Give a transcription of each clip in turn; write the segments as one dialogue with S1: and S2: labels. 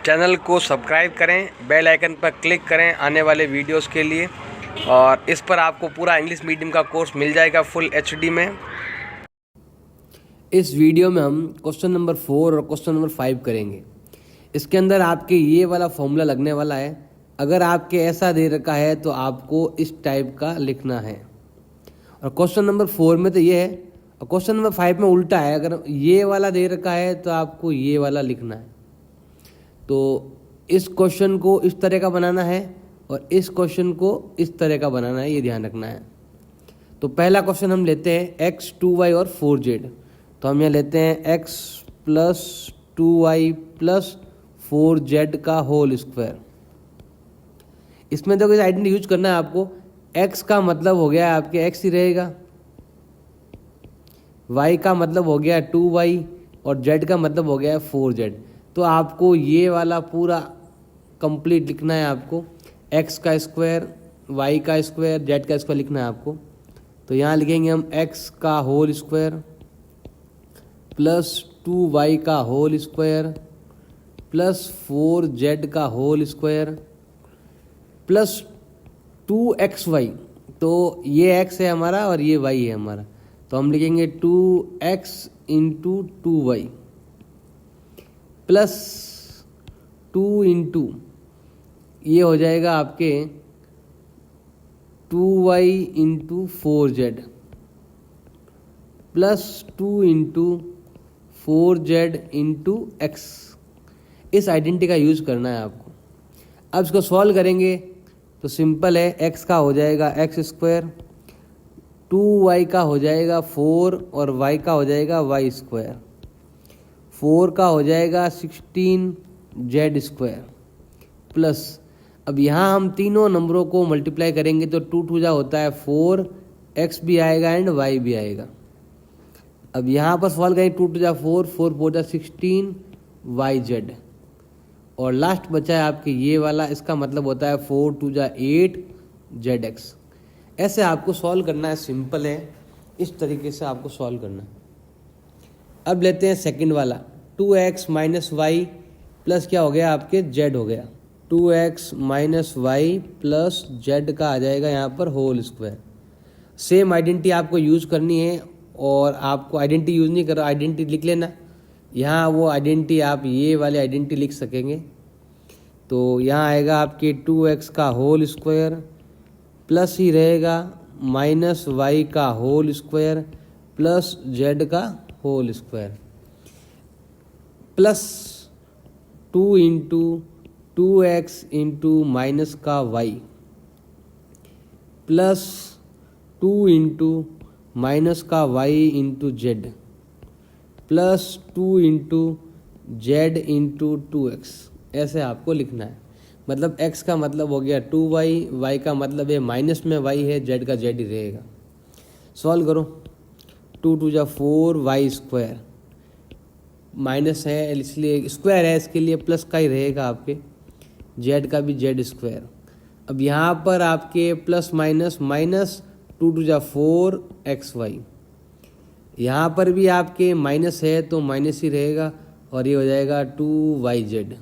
S1: Channel को subscribe करें, bell icon पर क्लिक करें आने वाले वीडियोस के लिए। और इस पर आपको पूरा इंग्लिश मीडियम का कोर्स मिल जाएगा फुल एचडी में।
S2: इस वीडियो में हम क्वेश्चन नंबर 4 और क्वेश्चन नंबर 5 करेंगे। इसके अंदर आपके ये वाला फॉर्मूला लगने वाला है। अगर आपके ऐसा दे रखा है तो आपको इस टाइप का लिखना है। और क्वेश्चन नंबर 4 में तो ये है, और क्वेश्चन नंबर 5 में उल्टा है। अगर ये वाला दे रखा है तो आपको ये वाला लिखना है। तो इस क्वेश्चन को इस तरह का बनाना है और इस क्वेश्चन को इस तरह का बनाना है, ये ध्यान रखना है। तो पहला क्वेश्चन हम लेते हैं x 2y और 4z। तो हम यहाँ लेते हैं x plus 2y plus 4z का होल स्क्वायर। इसमें देखो इस आइडेंटिटी यूज करना है आपको। x का मतलब हो गया आपके x ही रहेगा, y का मतलब हो गया 2y और z का मतलब हो गया 4z। तो आपको ये वाला पूरा कंप्लीट लिखना है आपको। x का स्क्वायर, y का स्क्वायर, z का स्क्वायर लिखना है आपको। तो यहाँ लिखेंगे हम x का होल स्क्वायर प्लस 2y का होल स्क्वायर प्लस 4z का होल स्क्वायर प्लस 2xy। तो ये x है हमारा और ये y है हमारा। तो हम लिखेंगे 2x into 2y plus 2 into ये हो जाएगा आपके 2y into 4z plus 2 into 4z into x। इस आइडेंटिटी का यूज करना है आपको। अब इसको सॉल्व करेंगे तो सिंपल है। x का हो जाएगा x स्क्वायर, 2y का हो जाएगा 4 और y का हो जाएगा y स्क्वायर, 4 का हो जाएगा 16z स्क्वायर प्लस, अब यहाँ हम तीनों नंबरों को मल्टीप्लाई करेंगे तो 2 2 जा होता है 4, x भी आएगा एंड y भी आएगा। अब यहाँ पर सॉल्व करेंगे 2 2 जा 4, 4 4 जा 16 yz और लास्ट बचा है आपके ये वाला। इसका मतलब होता है 4 2 जा 8 zx। ऐसे आपको सॉल्व करना है, सिंपल है। इस तरीके से आपको सॉल्व करना है। अब लेते हैं सेकंड वाला, 2x माइनस वाई प्लस क्या हो गया आपके z हो गया। 2x minus Y plus z का आ जाएगा यहाँ पर होल स्क्वायर। सेम आइडेंटिटी आपको यूज करनी है और आपको आइडेंटिटी यूज नहीं करो, आइडेंटिटी लिख लेना। यहाँ वो आइडेंटिटी आप ये वाली आइडेंटिटी लिख सकेंगे। तो यहाँ आएगा आपके 2x का होल स्क्वायर प्लस ही रहेगा माइनस वाई का होल स्क्वायर प्लस z का whole square plus 2 into 2x into minus का y प्लस 2 इंटू माइनस का y into z plus 2 into z into 2x। ऐसे आपको लिखना है। मतलब x का मतलब हो गया 2y, y का मतलब है माइनस में y है, z का z ही रहेगा। सॉल्व करो, 2 2 जा 4 y स्क्वायर, माइनस है इसलिए स्क्वायर है, इसके लिए प्लस का ही रहेगा आपके, z का भी z स्क्वायर। अब यहाँ पर आपके प्लस माइनस माइनस 2 2 जा 4 xy, यहाँ पर भी आपके माइनस है तो माइनस ही रहेगा और ये हो जाएगा 2yz।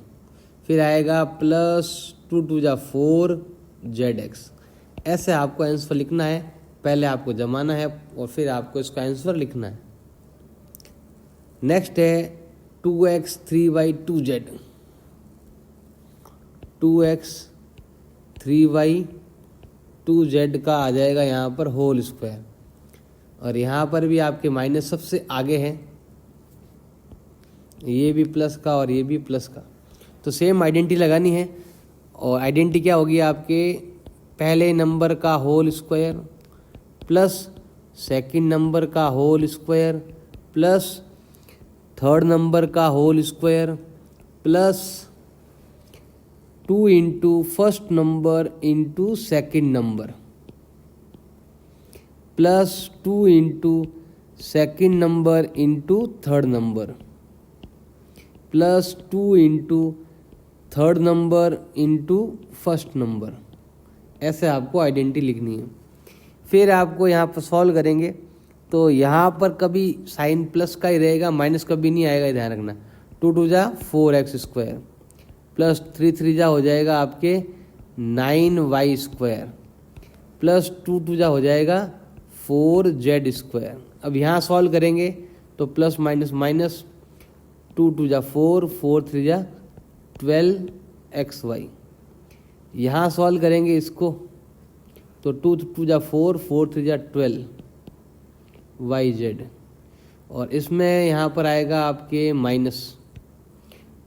S2: फिर आएगा प्लस 2 2 जा 4 zx। ऐसे आपको आंसर लिखना है। पहले आपको जमाना है और फिर आपको इसका आंसर लिखना है। नेक्स्ट है 2x 3y 2z, 2x 3y 2z का आ जाएगा यहाँ पर होल स्क्वायर और यहाँ पर भी आपके माइनस सबसे आगे है, ये भी प्लस का और ये भी प्लस का। तो सेम आइडेंटिटी लगानी है और आइडेंटिटी क्या होगी आपके, पहले नंबर का whole square plus second number का whole square plus third number का whole square plus 2 into first number into second number plus 2 into second number into third number plus 2 into third number into first number. ऐसे आपको identity लिखनी है। फिर आपको यहाँ पर सॉल्व करेंगे तो यहाँ पर कभी साइन प्लस का ही रहेगा, माइनस कभी नहीं आएगा, ध्यान रखना। 2 2 जा 4x स्क्वायर प्लस 3 3 जा हो जाएगा आपके 9y² प्लस 2 2 जा हो जाएगा 4z²। अब यहाँ सॉल्व करेंगे तो प्लस माइनस माइनस 2 2 जा 4 4 3 जा 12xy। यहाँ सॉल्व करेंगे इसको तो 2 2 जा 4 4 3 जा 12yz। और इसमें यहाँ पर आएगा आपके माइनस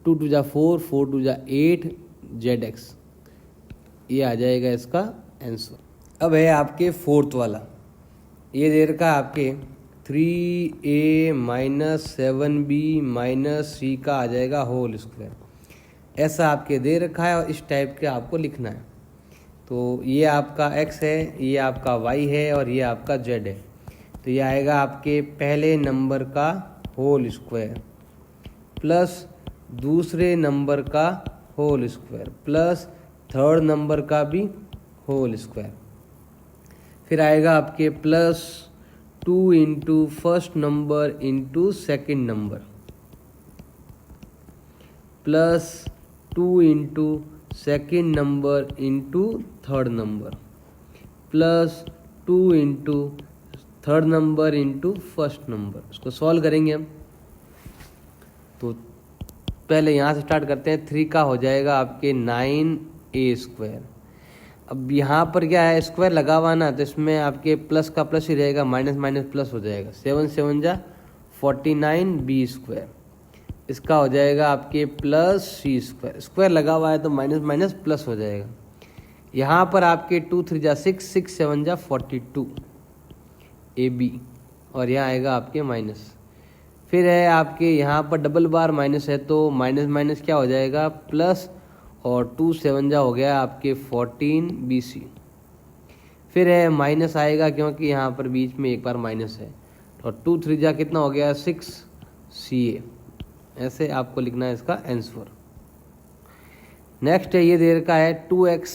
S2: 2 2 जा 4 4 2 जा 8zx। ये आ जाएगा इसका आंसर। अब है आपके फोर्थ वाला, ये दे रखा है आपके 3a minus 7b minus c का आ जाएगा होल स्क्वायर। ऐसा आपके दे रखा है और इस टाइप के आपको लिखना है। तो ये आपका x है, ये आपका y है और ये आपका z है। तो ये आएगा आपके पहले नंबर का होल स्क्वायर प्लस दूसरे नंबर का whole square plus third number का भी होल स्क्वायर। फिर आएगा आपके plus 2 into first number into second number plus 2 into second number into third number plus 2 into third number into first number. इसको solve करेंगे हम। तो पहले यहाँ से स्टार्ट करते हैं। 3 का हो जाएगा आपके 9a²। अब यहाँ पर क्या है, स्क्वायर लगा हुआ ना, तो इसमें आपके प्लस का प्लस ही रहेगा, माइनस माइनस प्लस हो जाएगा। 7 7 जा 49b²। इसका हो जाएगा आपके प्लस c²। स्क्वायर लगा हुआ है तो माइनस माइनस प्लस हो जाएगा। यहाँ पर आपके 2 3 जा 6 6 7 जा 42ab और यहाँ आएगा आपके माइनस। फिर है आपके यहाँ पर डबल बार माइनस है तो माइनस माइनस क्या हो जाएगा प्लस और 2 7 जा हो गया आपके 14bc। फिर है माइनस आएगा क्योंकि यहाँ पर बीच में एक बार माइनस है और 2 3 जा कितना हो गया 6ca। ऐसे आपको लिखना है इसका आंसर। नेक्स्ट है ये दे रखा है 2x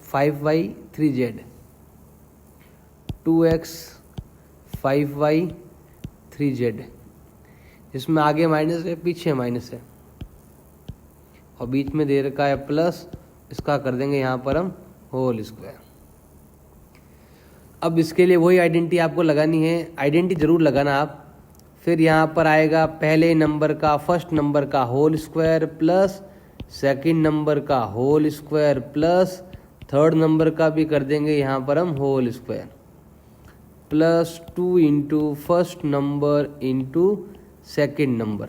S2: 5y 3z 2x 5y 3z। इसमें आगे माइनस है पीछे माइनस है और बीच में दे रखा है प्लस। इसका कर देंगे यहाँ पर हम होल स्क्वायर। अब इसके लिए वही आइडेंटिटी आपको लगानी है, आइडेंटिटी जरूर लगाना आप। फिर यहाँ पर आएगा पहले नंबर का फर्स्ट नंबर का whole square plus second number का whole square plus third number का भी कर देंगे यहाँ पर हम whole square plus 2 into first number into second number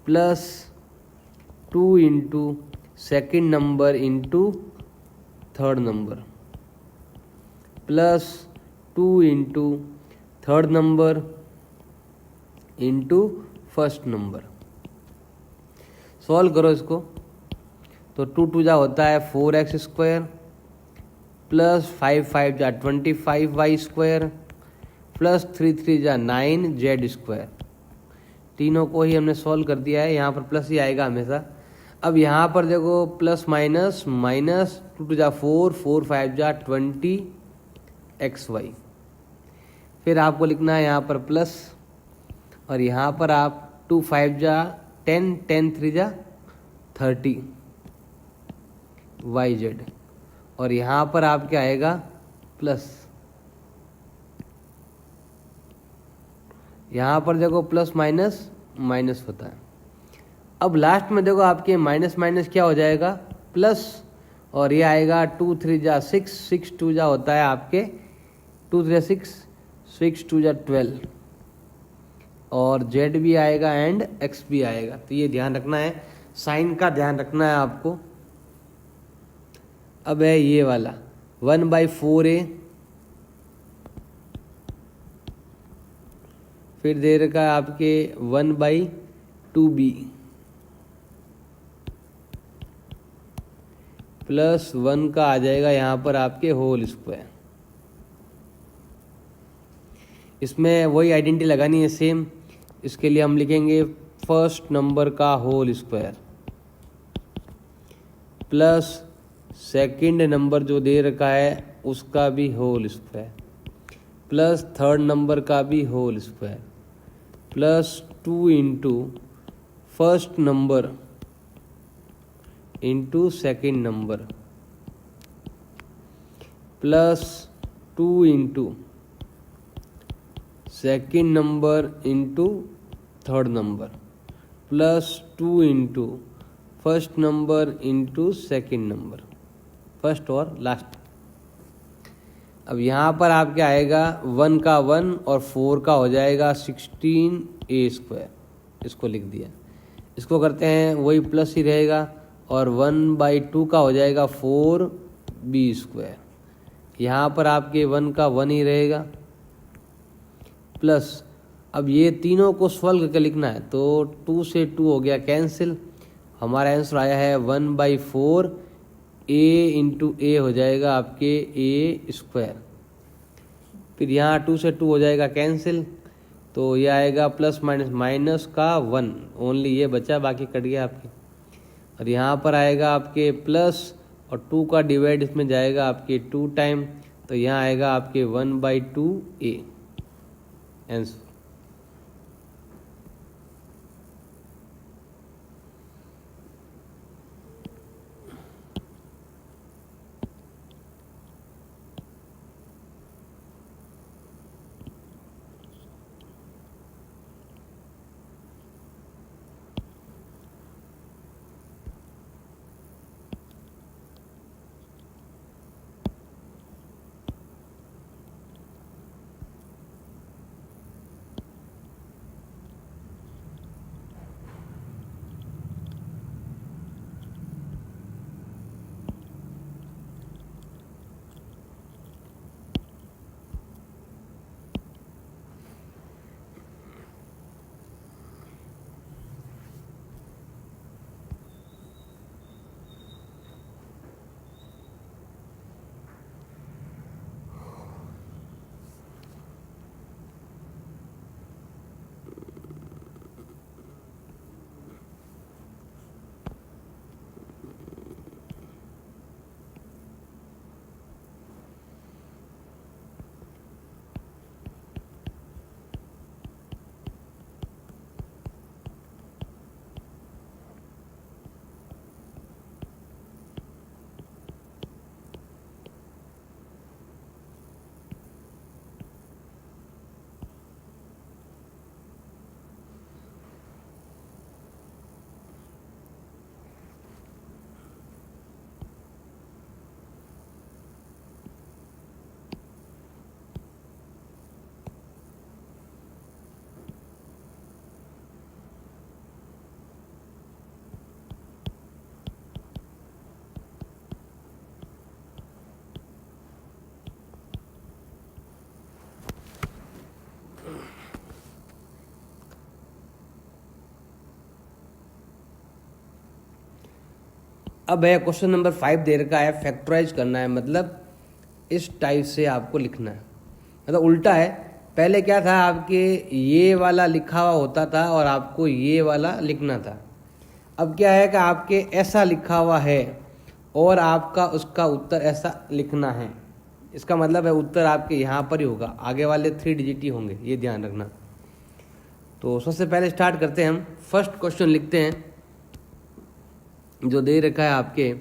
S2: plus 2 into second number into third number plus 2 into third number into first number. Solve करो इसको तो 2 2 जा होता है 4x² प्लस 5 5 जा 25y² प्लस 3 3 जा 9z²। तीनों को ही हमने सॉल्व कर दिया है। यहाँ पर प्लस ही आएगा हमेशा। अब यहाँ पर देखो प्लस माइनस माइनस 2 2 जा 4 4 5 जा 20xy। फिर आपको लिखना है यहाँ पर प्लस और यहाँ पर आप 2 5 जा 10 10 3 जा 30yz और यहाँ पर आप क्या आएगा प्लस। यहाँ पर देखो प्लस माइनस माइनस होता है। अब लास्ट में देखो आपके माइनस माइनस क्या हो जाएगा प्लस और ये आएगा 2 3 जा 6 6 2 जा होता है आपके 2 3 6 6 2 जा 12 और z भी आएगा एंड x भी आएगा। तो ये ध्यान रखना है, साइन का ध्यान रखना है आपको। अब है ये वाला 1/4a फिर दे रखा है आपके 1/2b प्लस 1 का आ जाएगा यहाँ पर आपके होल स्क्वायर। इसमें वही आइडेंटिटी लगानी है सेम। इसके लिए हम लिखेंगे फर्स्ट नंबर का whole square plus second number जो दे रखा है उसका भी whole square plus third number का भी whole square plus 2 into first number into second number plus 2 into second number into third number plus 2 into first number into second number, first और last. अब यहाँ पर आपके आएगा 1 का 1 और 4 का हो जाएगा 16a², इसको लिख दिया। इसको करते हैं वही प्लस ही रहेगा और 1/2 का हो जाएगा 4b²। यहाँ पर आपके 1 का 1 ही रहेगा प्लस, अब ये तीनों को सॉल्व करके लिखना है तो 2 से 2 हो गया कैंसिल, हमारा आंसर आया है 1/4 a इंटू ए हो जाएगा आपके a²। फिर यहाँ 2 से 2 हो जाएगा कैंसिल, तो ये आएगा प्लस माइनस माइनस का 1, ओनली ये बचा, बाकी कट गया आपके। और यहाँ पर आएगा आपके प्लस और 2 का डिवाइड इसमें जाएगा आपके 2 टाइम, तो यहाँ आएगा आपके 1/2 a आंसर। अब है क्वेश्चन नंबर 5 दे रखा है, फैक्टराइज करना है, मतलब इस टाइप से आपको लिखना है, मतलब उल्टा है। पहले क्या था, आपके ये वाला लिखा हुआ होता था और आपको ये वाला लिखना था। अब क्या है कि आपके ऐसा लिखा हुआ है और आपका उसका उत्तर ऐसा लिखना है। इसका मतलब है उत्तर आपके यहाँ पर ही होगा, आगे वाले 3 डिजिट ही होंगे, ये ध्यान रखना। तो सबसे पहले स्टार्ट करते हैं हम। फर्स्ट क्वेश्चन लिखते हैं जो दे रखा है आपके,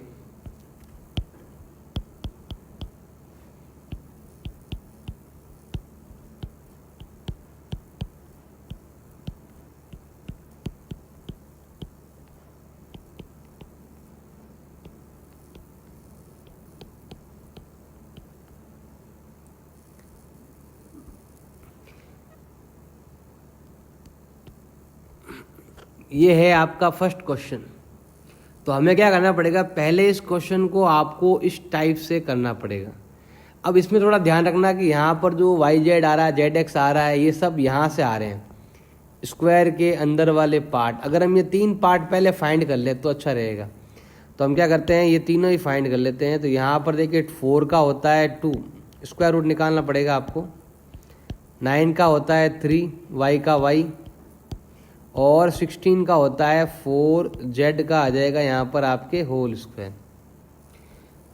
S2: ये है आपका फर्स्ट क्वेश्चन। तो हमें क्या करना पड़ेगा, पहले इस क्वेश्चन को आपको इस टाइप से करना पड़ेगा। अब इसमें थोड़ा ध्यान रखना कि यहाँ पर जो YZ आ रहा है, ZX आ रहा है, ये सब यहाँ से आ रहे हैं, स्क्वायर के अंदर वाले पार्ट। अगर हम ये 3 पार्ट पहले फाइंड कर ले तो अच्छा रहेगा। तो हम क्या करते हैं, ये तीनों ही फाइंड कर लेते हैं। तो यहाँ पर देखिए 4 का होता है 2, स्क्वायर रूट निकालना पड़ेगा आपको। 9 का होता है 3, Y का Y, और 16 का होता है 4, Z का आ जाएगा यहाँ पर आपके होल स्क्वायर।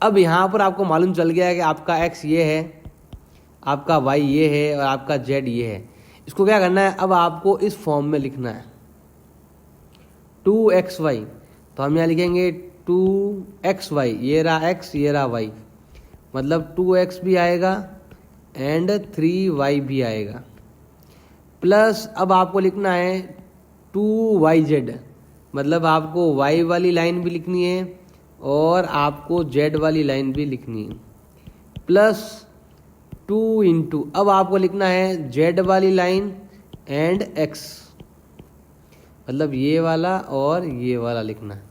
S2: अब यहाँ पर आपको मालूम चल गया है कि आपका X ये है, आपका Y ये है और आपका Z ये है। इसको क्या करना है, अब आपको इस फॉर्म में लिखना है 2XY। तो हम यहाँ लिखेंगे 2xy, ये रहा x, ये रहा y, मतलब 2x भी आएगा एंड 3y भी आएगा, प्लस अब आपको लिखना है 2yz, मतलब आपको y वाली लाइन भी लिखनी है और आपको z वाली लाइन भी लिखनी है, प्लस 2 इंटू अब आपको लिखना है z वाली लाइन एंड x, मतलब ये वाला और ये वाला लिखना है।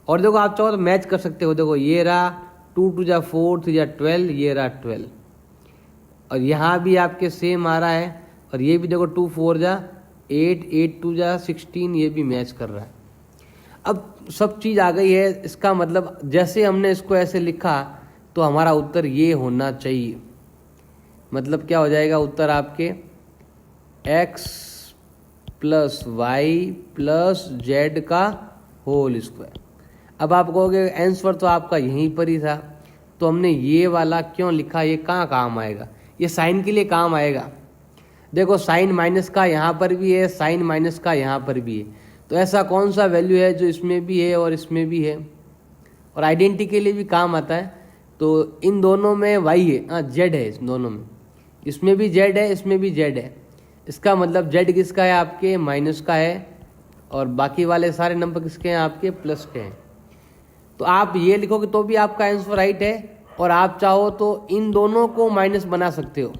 S2: और देखो आप चाहो तो मैच कर सकते हो, देखो ये रहा 2 2 जा 4 3 जा 12, ये रहा 12, और यहाँ भी आपके सेम आ रहा है, और ये भी देखो 2 4 जा 8 8 2 जा 16, ये भी मैच कर रहा है। अब सब चीज़ आ गई है, इसका मतलब जैसे हमने इसको ऐसे लिखा तो हमारा उत्तर ये होना चाहिए, मतलब क्या हो जाएगा उत्तर आपके x plus Y plus Z का होल स्क्वायर। अब आप कहोगे आंसर तो आपका यहीं पर ही था, तो हमने ये वाला क्यों लिखा, ये कहाँ काम आएगा, ये साइन के लिए काम आएगा। देखो साइन माइनस का यहाँ पर भी है, साइन माइनस का यहाँ पर भी है, तो ऐसा कौन सा वैल्यू है जो इसमें भी है और इसमें भी है, और आइडेंटिटी के लिए भी काम आता है। तो इन दोनों में वाई है, हाँ जेड है, इन दोनों में, इसमें भी जेड है, इसमें भी जेड है, इसका मतलब जेड किसका है आपके माइनस का है, और बाकी वाले सारे नंबर किसके हैं आपके प्लस के हैं। तो आप ये लिखोगे तो भी आपका आंसर राइट है, और आप चाहो तो इन दोनों को माइनस बना सकते हो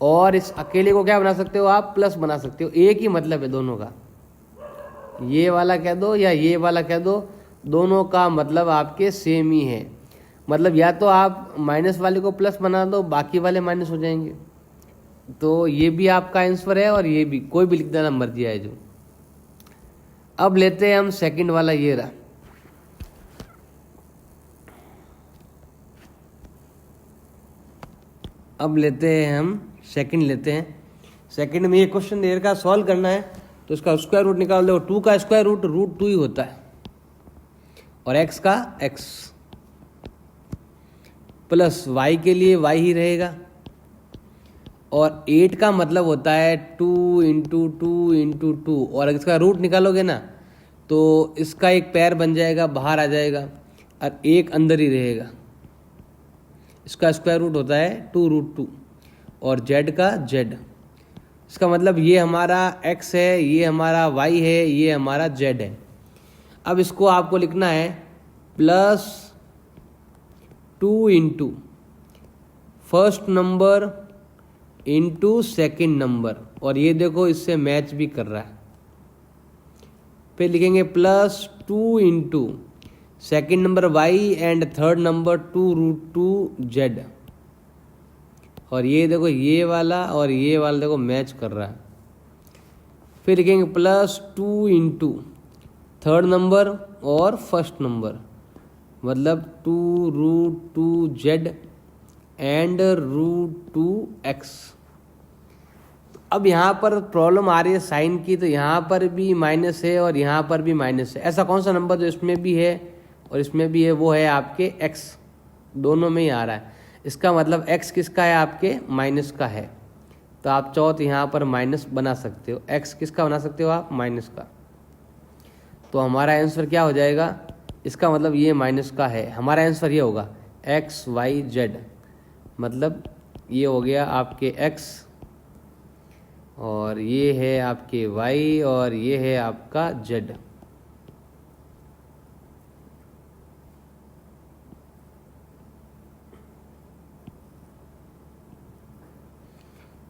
S2: और इस अकेले को क्या बना सकते हो आप प्लस बना सकते हो, एक ही मतलब है दोनों का, ये वाला कह दो या ये वाला कह दो, दोनों का मतलब आपके सेम ही है। मतलब या तो आप माइनस वाले को प्लस बना दो, बाकी वाले माइनस हो जाएंगे, तो ये भी आपका आंसर है और ये भी, कोई भी लिख देना मर्जी है जो। अब लेते हैं हम सेकंड वाला, ये रहा, अब लेते हैं हम सेकंड लेते हैं। सेकंड में ये क्वेश्चन देर का सॉल्व करना है, तो इसका स्क्वायर रूट निकाल दो। 2 का स्क्वायर रूट रूट 2 ही होता है, और x का x, प्लस y के लिए y ही रहेगा, और 8 का मतलब होता है 2 इंटू 2 इंटू 2, और अगर इसका रूट निकालोगे ना तो इसका एक पैर बन जाएगा, बाहर आ जाएगा, और एक अंदर ही रहेगा। इसका स्क्वायर रूट होता है 2 रूट 2, और z का z, इसका मतलब ये हमारा x है, ये हमारा y है, ये हमारा z है। अब इसको आपको लिखना है plus 2 into first number into second number, और ये देखो इससे मैच भी कर रहा है। फिर लिखेंगे plus 2 into second number y and third number 2 root 2 z, और ये देखो ये वाला और ये वाला देखो मैच कर रहा है। फिर लिखेंगे प्लस 2 इंटू थर्ड नंबर और फर्स्ट नंबर, मतलब 2 root 2 z and root 2 x। अब यहाँ पर प्रॉब्लम आ रही है साइन की, तो यहाँ पर भी माइनस है और यहाँ पर भी माइनस है। ऐसा कौन सा नंबर जो इसमें भी है और इसमें भी है, वो है आपके x, दोनों में ही आ रहा है। इसका मतलब x किसका है आपके माइनस का है, तो आप चाहो तो यहाँ पर माइनस बना सकते हो। x किसका बना सकते हो आप माइनस का, तो हमारा आंसर क्या हो जाएगा, इसका मतलब ये माइनस का है, हमारा आंसर ये होगा x y z, मतलब ये हो गया आपके x और ये है आपके y और ये है आपका z।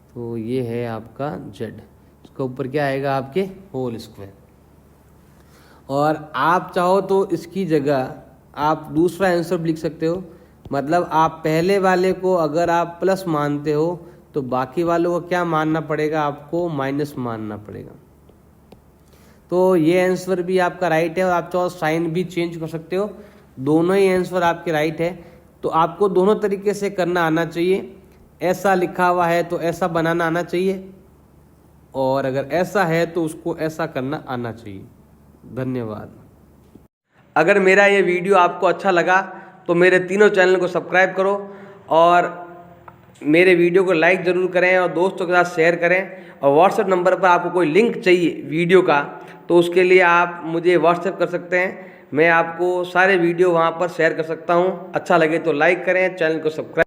S2: तो ये है आपका z, इसके ऊपर क्या आएगा आपके होल स्क्वायर। और आप चाहो तो इसकी जगह आप दूसरा आंसर भी लिख सकते हो, मतलब आप पहले वाले को अगर आप प्लस मानते हो तो बाकी वालों को क्या मानना पड़ेगा, आपको माइनस मानना पड़ेगा। तो ये आंसर भी आपका राइट है, और आप चाहो साइन भी चेंज कर सकते हो, दोनों ही आंसर आपके राइट है। तो आपको दोनों तरीके से करना आना चाहिए, ऐसा लिखा हुआ है तो ऐसा बनाना आना चाहिए, और अगर ऐसा है तो उसको ऐसा करना आना चाहिए। धन्यवाद।
S1: अगर मेरा ये वीडियो आपको अच्छा लगा तो मेरे तीनों चैनल को सब्सक्राइब करो, और मेरे वीडियो को लाइक ज़रूर करें और दोस्तों के साथ शेयर करें। और व्हाट्सएप नंबर पर आपको कोई लिंक चाहिए वीडियो का तो उसके लिए आप मुझे व्हाट्सएप कर सकते हैं। मैं आपको सारे वीडियो वहाँ पर शेयर कर सकता हूँ। अच्छा लगे तो लाइक करें, चैनल को सब्सक्राइब